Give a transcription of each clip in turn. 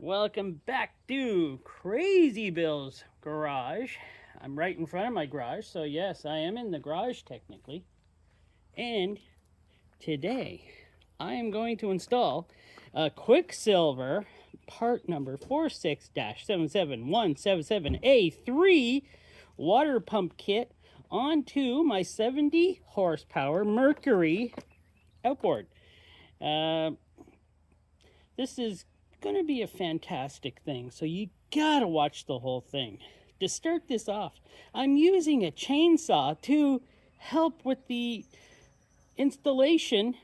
Welcome back to Crazy Bill's garage. I'm right in front of my garage, so yes, I am in the garage technically. And today, I am going to install a Quicksilver part number 46-77177A3 water pump kit onto my 70 horsepower Mercury outboard. This is going to be a fantastic thing, so you gotta watch the whole thing. To start this off, I'm using a chainsaw to help with the installation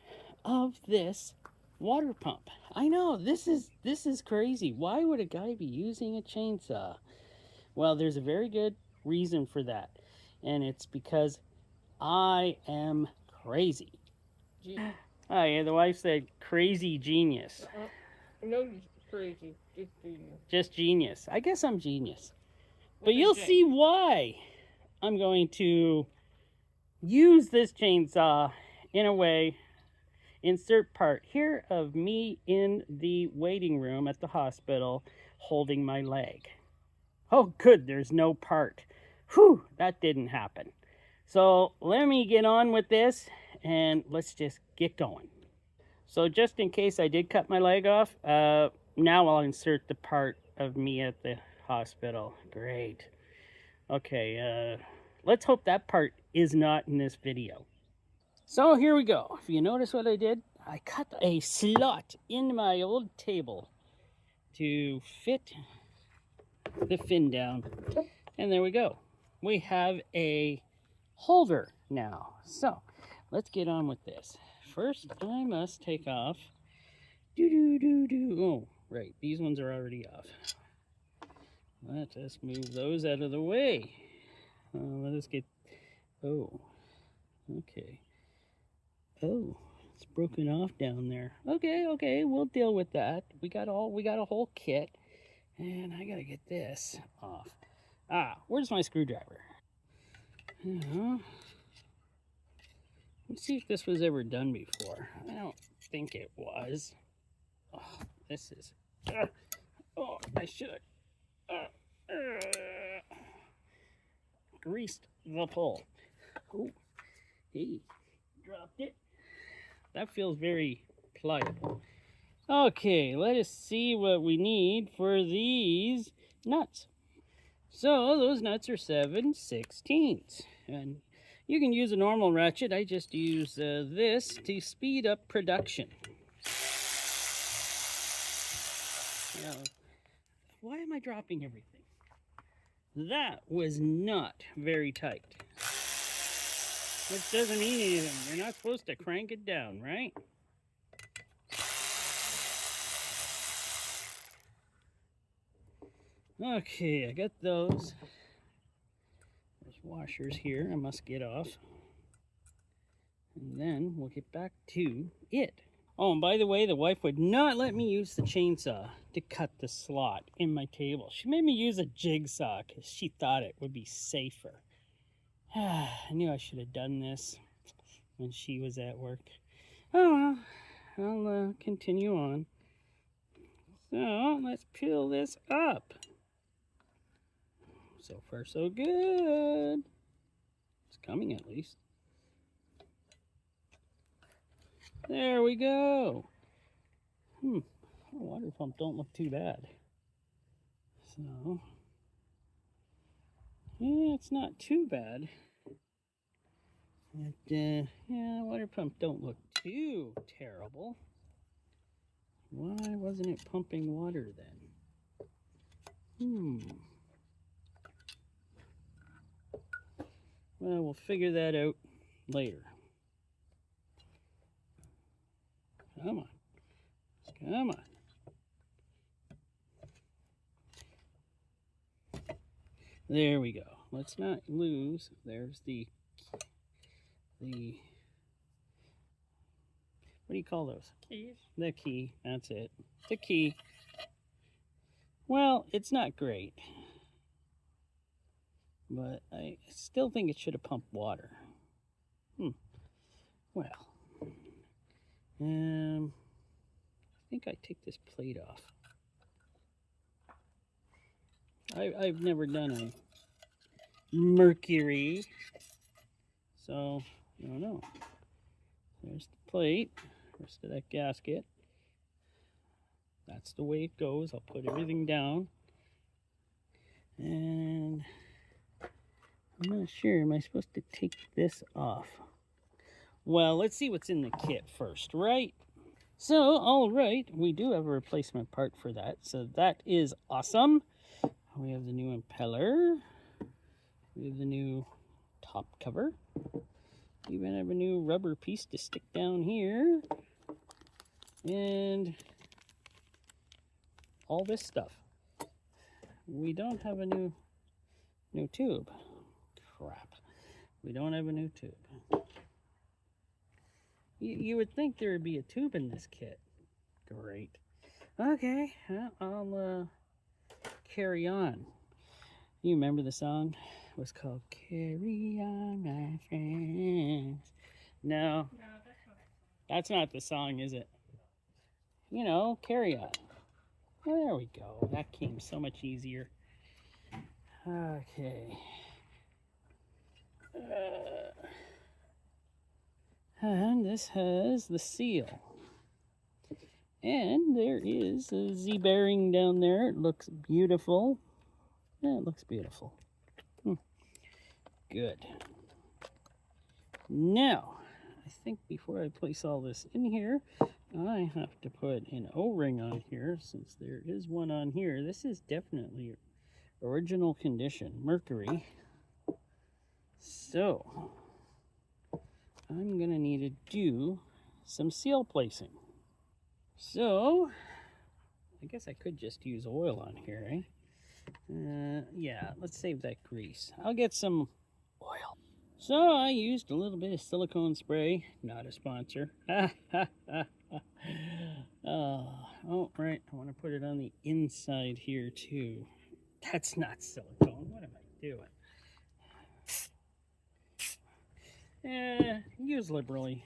of this water pump. I know this is crazy. Why would a guy be using a chainsaw? Well, there's a very good reason for that, and it's because I am crazy. Oh yeah, the wife said crazy genius. No, crazy. Just genius. Just genius. I guess I'm genius. But you'll see why I'm going to use this chainsaw in a way. Insert part here of me in the waiting room at the hospital holding my leg. Oh, good, there's no part. Whew, that didn't happen. So let me get on with this and let's just get going. So just in case I did cut my leg off, now I'll insert the part of me at the hospital. Great. Okay, let's hope that part is not in this video. So here we go. If you notice what I did, I cut a slot in my old table to fit the fin down. And there we go. We have a holder now. So let's get on with this. First, I must take off. Oh, right. These ones are already off. Let us move those out of the way. Let us get... Oh, okay. Oh, it's broken off down there. Okay, we'll deal with that. We got a whole kit, and I gotta get this off. Where's my screwdriver? Let's see if this was ever done before. I don't think it was. Oh, this is... oh, I should have greased the pole. Oh, hey, dropped it. That feels very pliable. Okay, let us see what we need for these nuts. So those nuts are 7/16, and you can use a normal ratchet. I just use this to speed up production. Now, why am I dropping everything? That was not very tight. Which doesn't mean anything. You're not supposed to crank it down, right? Okay, I got those. There's washers here I must get off. And then we'll get back to it. Oh, and by the way, the wife would not let me use the chainsaw to cut the slot in my table. She made me use a jigsaw because she thought it would be safer. I knew I should have done this when she was at work. Oh well, I'll continue on. So let's peel this up. So far so good. It's coming at least. There we go. The water pump don't look too bad. So yeah, it's not too bad. But, yeah, water pump don't look too terrible. Why wasn't it pumping water then? Well, we'll figure that out later. Come on. Come on. There we go. Let's not lose. There's the what do you call those? Keys. The key. That's it. The key. Well, it's not great. But I still think it should have pumped water. Well. I think I take this plate off. I've never done a Mercury, so I don't know. There's the plate, rest of that gasket. That's the way it goes. I'll put everything down. And I'm not sure, am I supposed to take this off? Well, let's see what's in the kit first, right? So, all right, we do have a replacement part for that, so that is awesome. We have the new impeller. We have the new top cover. We even have a new rubber piece to stick down here. And all this stuff. We don't have a new tube. Crap. We don't have a new tube. You would think there would be a tube in this kit. Great. Okay, well, I'll carry on. You remember the song? It was called Carry On, My Friends. No, that's not the song, is it? You know, Carry On. Well, there we go. That came so much easier. Okay. And this has the seal. And there is a Z-bearing down there. It looks beautiful. Yeah, it looks beautiful. Good. Now, I think before I place all this in here, I have to put an O-ring on here, since there is one on here. This is definitely original condition, Mercury. So, I'm going to need to do some seal placing. So, I guess I could just use oil on here, eh? Yeah, let's save that grease. I'll get some oil. So I used a little bit of silicone spray, not a sponsor. Oh, right, I want to put it on the inside here too. That's not silicone. What am I doing? Use liberally.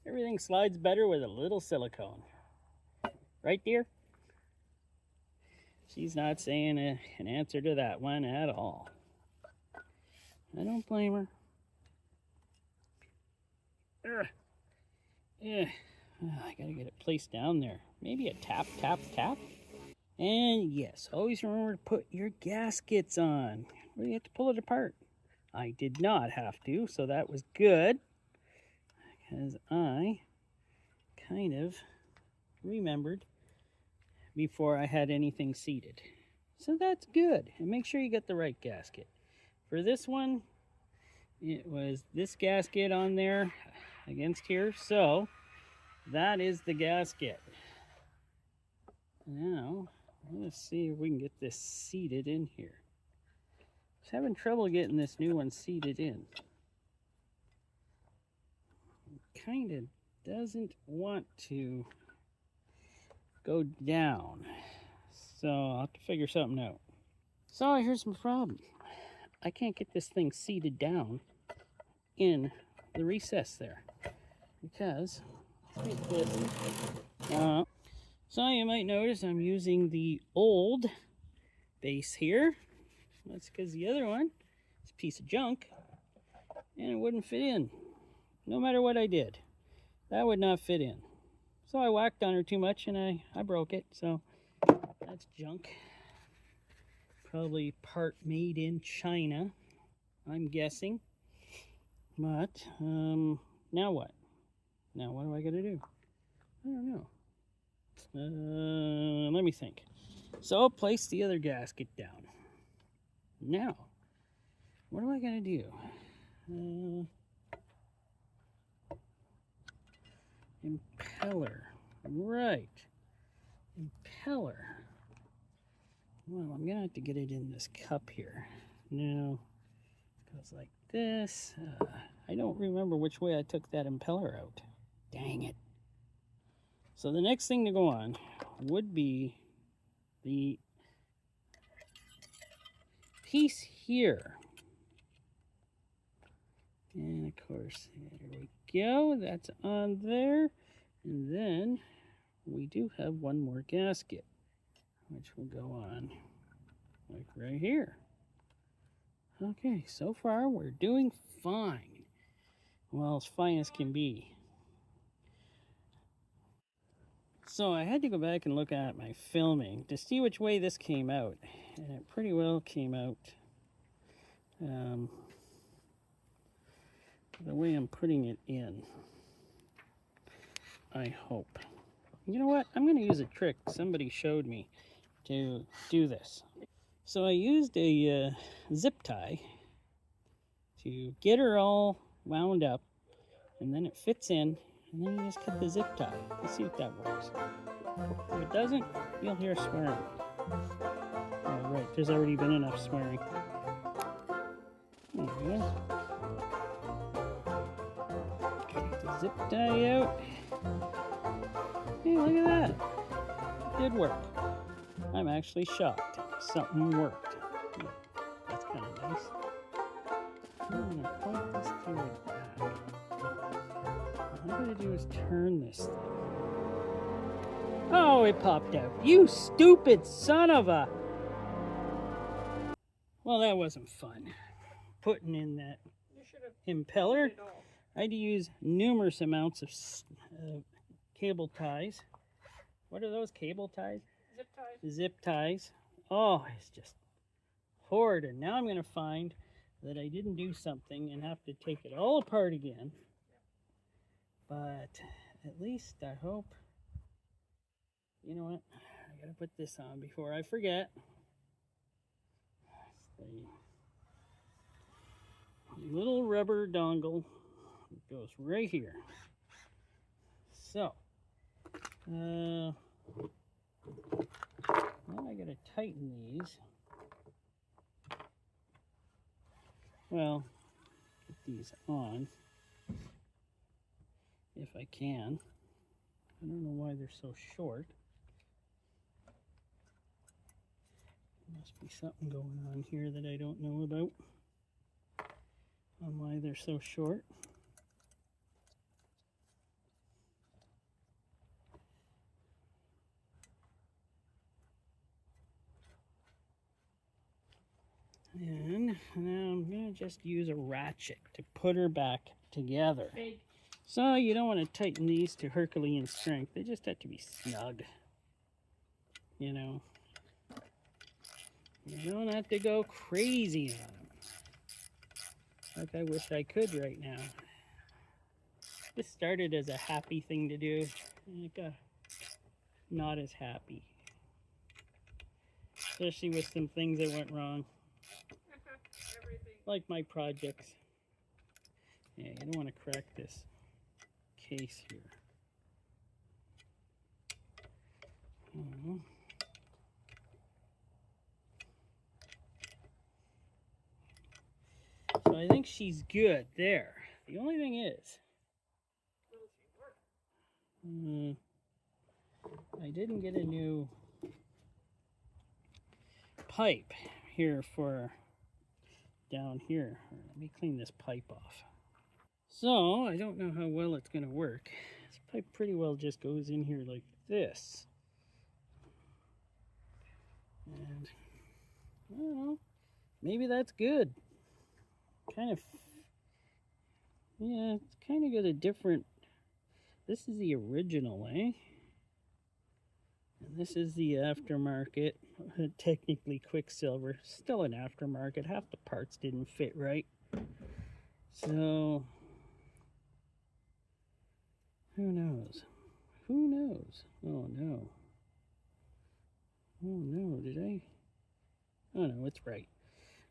Everything slides better with a little silicone. Right, dear? She's not saying an answer to that one at all. I don't blame her. Yeah, I gotta get it placed down there. Maybe a tap, tap, tap. And yes, always remember to put your gaskets on. Well, you have to pull it apart. I did not have to, so that was good. Because I kind of remembered before I had anything seated. So that's good. And make sure you get the right gasket. For this one, it was this gasket on there against here. So that is the gasket. Now, let's see if we can get this seated in here. I was having trouble getting this new one seated in. Kind of doesn't want to go down, so I'll have to figure something out. So here's my problem. I can't get this thing seated down in the recess there because like this. So you might notice I'm using the old base here. That's because the other one is a piece of junk and it wouldn't fit in. No matter what I did, that would not fit in. So I whacked on her too much and I broke it. So that's junk. Probably part made in China, I'm guessing. But now what? Now what do I gotta do? I don't know. Let me think. So I'll place the other gasket down. Now, what do I gotta do? Impeller. Right. Impeller. Well, I'm going to have to get it in this cup here. Now, it goes like this. I don't remember which way I took that impeller out. Dang it. So the next thing to go on would be the piece here. And of course, there we go. That's on there. And then we do have one more gasket, which will go on like right here. Okay, so far we're doing fine. Well, as fine as can be. So I had to go back and look at my filming to see which way this came out. And it pretty well came out the way I'm putting it in. I hope. You know what? I'm going to use a trick somebody showed me to do this. So I used a zip tie to get her all wound up, and then it fits in, and then you just cut the zip tie. Let's see if that works. If it doesn't, you'll hear swearing. Oh, right, there's already been enough swearing. There we go. Take the zip tie out. Hey, look at that. It did work. I'm actually shocked. Something worked. That's kind of nice. I'm going to point this through it back. What I'm going to do is turn this thing. Oh, it popped out. You stupid son of a... Well, that wasn't fun. Putting in that impeller. I had to use numerous amounts of cable ties. What are those cable ties? Zip ties. Zip ties. Oh, it's just horrid. And now I'm going to find that I didn't do something and have to take it all apart again. But at least I hope... You know what? I got to put this on before I forget. The little rubber dongle goes right here. So, now I gotta tighten these. Well, get these on if I can. I don't know why they're so short. Must be something going on here that I don't know about on why they're so short. And now I'm going to just use a ratchet to put her back together. Big. So you don't want to tighten these to Herculean strength. They just have to be snug. You know. You don't have to go crazy on them. Like I wish I could right now. This started as a happy thing to do. And it got not as happy. Especially with some things that went wrong. Like my projects. Yeah, you don't want to crack this case here. So I think she's good there. The only thing is, I didn't get a new pipe here for down here. Let me clean this pipe off. So I don't know how well it's going to work. This pipe pretty well just goes in here like this. And I don't know, maybe that's good. Kind of, yeah, it's kind of got a different, this is the original, eh? And this is the aftermarket, technically Quicksilver, still an aftermarket. Half the parts didn't fit right. So, who knows? Who knows? Oh no. Oh no, did I? Oh no, it's right.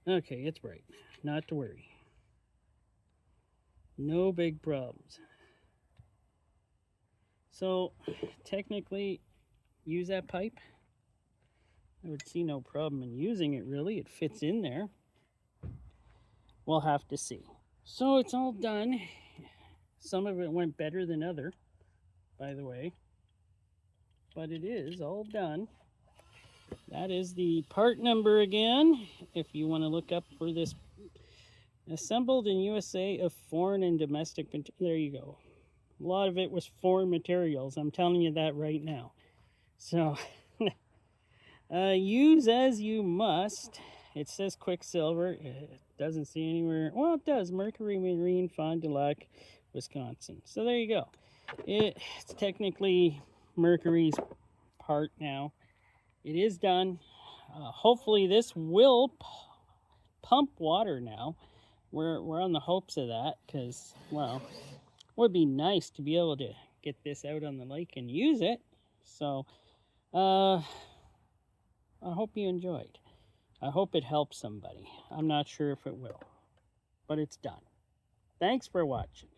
Okay, it's right. Not to worry. No big problems. So, technically, use that pipe. I would see no problem in using it, really. It fits in there. We'll have to see. So, it's all done. Some of it went better than other, by the way. But it is all done. That is the part number again, if you want to look up for this. Assembled in USA of foreign and domestic, there you go. A lot of it was foreign materials, I'm telling you that right now. So, Use as you must. It says Quicksilver. It doesn't see anywhere. Well, it does. Mercury Marine Fond du Lac, Wisconsin. So there you go. It's technically Mercury's part now. It is done. Hopefully this will pump water now. We're on the hopes of that because, well, it would be nice to be able to get this out on the lake and use it. So, I hope you enjoyed. I hope it helps somebody. I'm not sure if it will, but it's done. Thanks for watching.